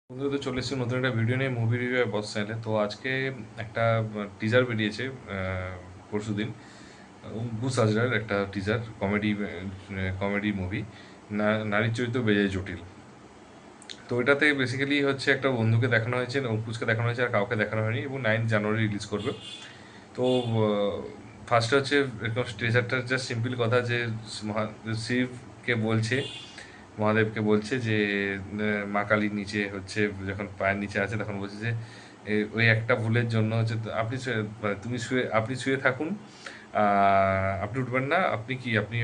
বন্ধুরা তো চলে এসেছি নতুন একটা ভিডিও নিয়ে মুভি রিভিউ বস চ্যানেলে। তো আজকে একটা টিজার বেরিয়েছে পরশু দিন। বুস হাজরার একটা টিজার, কমেডি মুভি, নারীর চরিত্র বেজায় জটিল। তো এটাতে বেসিক্যালি হচ্ছে একটা বন্ধুকে দেখানো হয়েছে, অঙ্কুশকে দেখানো হয়েছে, আর কাউকে দেখানো হয়নি, এবং 9 জানুয়ারি রিলিজ করবে। তো ফার্স্টে হচ্ছে এরকম টিজারটা জাস্ট সিম্পল কথা যে শিবকে বলছে, মহাদেবকে বলছে যে মা কালীর নিচে হচ্ছে, যখন পায়ের নিচে আছে তখন বলছে যে ওই একটা ভুলের জন্য হচ্ছে আপনি মানে আপনি শুয়ে থাকুন, আপনি উঠবেন না, আপনি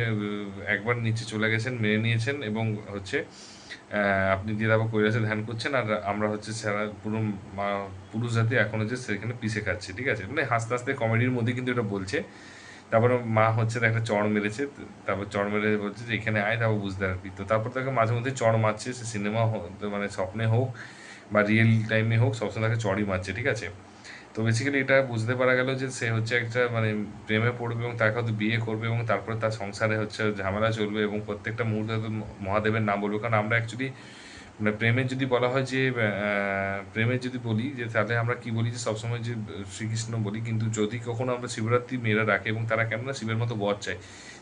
একবার নিচে চলে গেছেন, মেনে নিয়েছেন, এবং হচ্ছে আপনি দিয়ে তারপর কৈলাসে ধ্যান করছেন, আর আমরা হচ্ছে সারা পুরো পুরুষ জাতি এখন হচ্ছে সেখানে পিষে খাচ্ছে, ঠিক আছে? মানে হাসতে হাসতে কমেডির মধ্যে কিন্তু এটা বলছে। তারপরে মা হচ্ছে একটা চড় মেরেছে, তারপর চড় মেরে বলছে যে এখানে আয়, তারপর বুঝতে পারবি। তো তারপর তাকে মাঝে মধ্যে চড় মারছে, সে সিনেমা মানে স্বপ্নে হোক বা রিয়েল টাইমে হোক, সবসময় তাকে চড়ই মারছে, ঠিক আছে? তো বেসিক্যালি এটা বুঝতে পারা গেল যে সে হচ্ছে একটা মানে প্রেমে পড়বে, এবং তাকে হয়তো বিয়ে করবে, এবং তারপরে তার সংসারে হচ্ছে ঝামেলা চলবে, এবং প্রত্যেকটা মুহূর্তে হয়তো মহাদেবের নাম বলবে। কারণ আমরা অ্যাকচুয়ালি মানে প্রেমের যদি বলা হয় যে প্রেমের যদি বলি যে, তাহলে আমরা কি বলি যে সবসময় যে শ্রীকৃষ্ণ বলি, কিন্তু যদি কখনো আমরা শিবরাত্রি মেয়েরা রাখে, এবং তারা কেন না শিবের মতো বর চায়।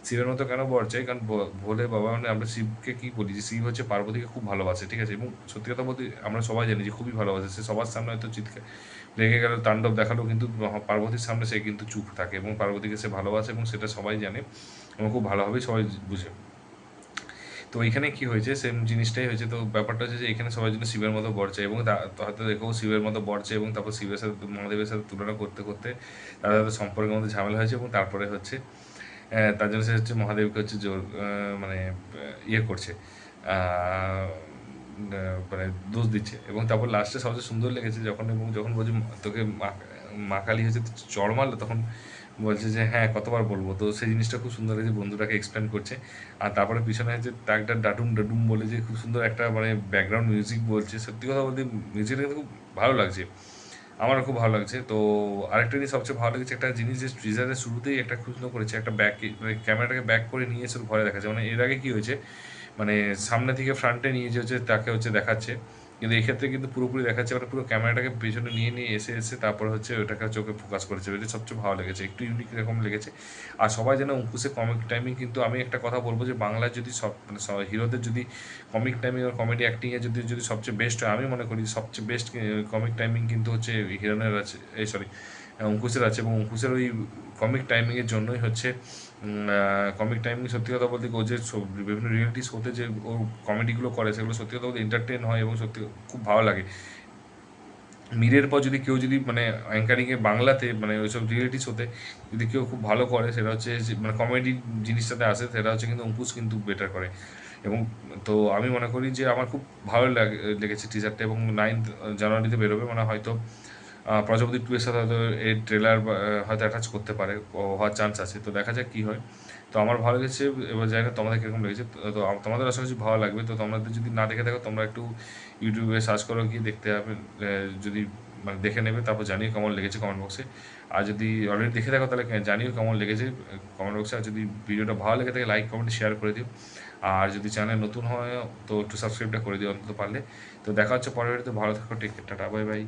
শিবের মতো কেন বর চায়? কারণ ভোলে বাবা মানে আমরা শিবকে কি বলি যে শিব হচ্ছে পার্বতীকে খুব ভালোবাসে, ঠিক আছে? এবং সত্যি কথা বলতে আমরা সবাই জানি যে খুবই ভালোবাসে। সে সবার সামনে হয়তো চিৎকার রেগে গেল, তাণ্ডব দেখালো, কিন্তু পার্বতীর সামনে সে কিন্তু চুপ থাকে, এবং পার্বতীকে সে ভালোবাসে, এবং সেটা সবাই জানে এবং খুব ভালোভাবেই সবাই বুঝে। তো এখানে কি হয়েছে, সেম জিনিসটাই হয়েছে। তো ব্যাপারটা হচ্ছে যে এখানে সবাই জন্য শিবের মতো বর চায়, এবং হয়তো দেখো শিবের মতো বর চায়, এবং তারপর শিবের সাথে মহাদেবের সাথে তুলনা করতে করতে তাদের হয়তো সম্পর্কের মধ্যে ঝামেলা হয়েছে, এবং তারপরে হচ্ছে তার জন্য সে হচ্ছে মহাদেবকে হচ্ছে জোর মানে ইয়ে করছে, মানে দোষ দিচ্ছে। এবং তারপর লাস্টে সবচেয়ে সুন্দর লেগেছে যখন, এবং যখন বলছে তোকে মা কালী হচ্ছে চড় মারলো, তখন বলছে যে হ্যাঁ কতবার বলবো। তো সেই জিনিসটা খুব সুন্দর লেগেছে, বন্ধুটাকে এক্সপ্লেন করছে। আর তারপরে পিছনে হচ্ছে একটা ডাডুম ডাডুম বলে যে খুব সুন্দর একটা মানে ব্যাকগ্রাউন্ড মিউজিক বলছে। সত্যি কথা বলতে মিউজিকটা কিন্তু খুব ভালো লাগছে, আমারও খুব ভালো লাগছে। তো আরেকটা জিনিস সবচেয়ে ভালো লেগেছে, একটা জিনিস যে টিজারের শুরুতেই একটা খুব সুন্দর করেছে, একটা ব্যাক মানে ক্যামেরাটাকে ব্যাক করে নিয়ে এসে ঘরে দেখাচ্ছে। মানে এর আগে কি হয়েছে, মানে সামনে থেকে ফ্রন্টে নিয়ে যে হচ্ছে তাকে হচ্ছে দেখাচ্ছে, কিন্তু এক্ষেত্রে কিন্তু পুরোপুরি দেখাচ্ছে, মানে পুরো ক্যামেরাটাকে পেছনে নিয়ে নিয়ে এসে এসে তারপরে হচ্ছে ওটাকে চোখে ফোকাস করেছে। এটা সবচেয়ে ভালো লেগেছে, একটু ইউনিক রকম লেগেছে। আর সবাই যেন অঙ্কুশের কমিক টাইমিং, কিন্তু আমি একটা কথা বলবো যে বাংলায় যদি সব মানে হিরোদের যদি কমিক টাইমিং আর কমেডি অ্যাক্টিংয়ে যদি যদি সবচেয়ে বেস্ট হয়, আমি মনে করি সবচেয়ে বেস্ট কমিক টাইমিং কিন্তু হচ্ছে হিরোনের আছে, এই সরি অঙ্কুশের আছে। এবং অঙ্কুশের ওই কমিক টাইমিংয়ের জন্যই হচ্ছে কমিক টাইমিং, সত্যি কথা বলতে ও যে বিভিন্ন রিয়েলিটি শোতে যে ওর কমেডিগুলো করে, সেগুলো সত্যি কথা বলতে এন্টারটেন হয়, এবং সত্যি খুব ভালো লাগে। মিরের পর যদি কেউ যদি মানে অ্যাঙ্কারিংয়ে বাংলাতে মানে ওইসব রিয়েলিটি শোতে যদি কেউ খুব ভালো করে, সেটা হচ্ছে মানে কমেডি জিনিসটাতে আসে, সেটা হচ্ছে কিন্তু অঙ্কুশ কিন্তু বেটার করে। এবং তো আমি মনে করি যে আমার খুব ভালো লেগেছে টিজারটা, এবং 9 জানুয়ারিতে বেরোবে, মানে হয়তো প্রজাপতি 2 এর সাথে হয়তো এর ট্রেলার হয়তো অ্যাটাচ করতে পারে, হওয়ার চান্স আছে। তো দেখা যাক কী হয়। তো আমার ভালো লেগেছে, এবার জানি না তোমাদের কীরকম লেগেছে। তো তোমাদের আশা করছি ভালো লাগবে। তো তোমাদের যদি না দেখে থাকো, তোমরা একটু ইউটিউবে সার্চ করো, গিয়ে দেখতে হবে। যদি মানে দেখে নেবে, তারপর জানিও কেমন লেগেছে কমেন্ট বক্সে। আর যদি অলরেডি দেখে থাকো, তাহলে জানিও কেমন লেগেছে কমেন্ট বক্সে। আর যদি ভিডিওটা ভালো লেগে থাকে, লাইক কমেন্ট শেয়ার করে দিও। আর যদি চ্যানেল নতুন হয় তো একটু সাবস্ক্রাইবটা করে দিও অন্তত পারলে। তো দেখা হচ্ছে পরের ভিডিওতে। ভালো থাকো, take care, tata, bye by.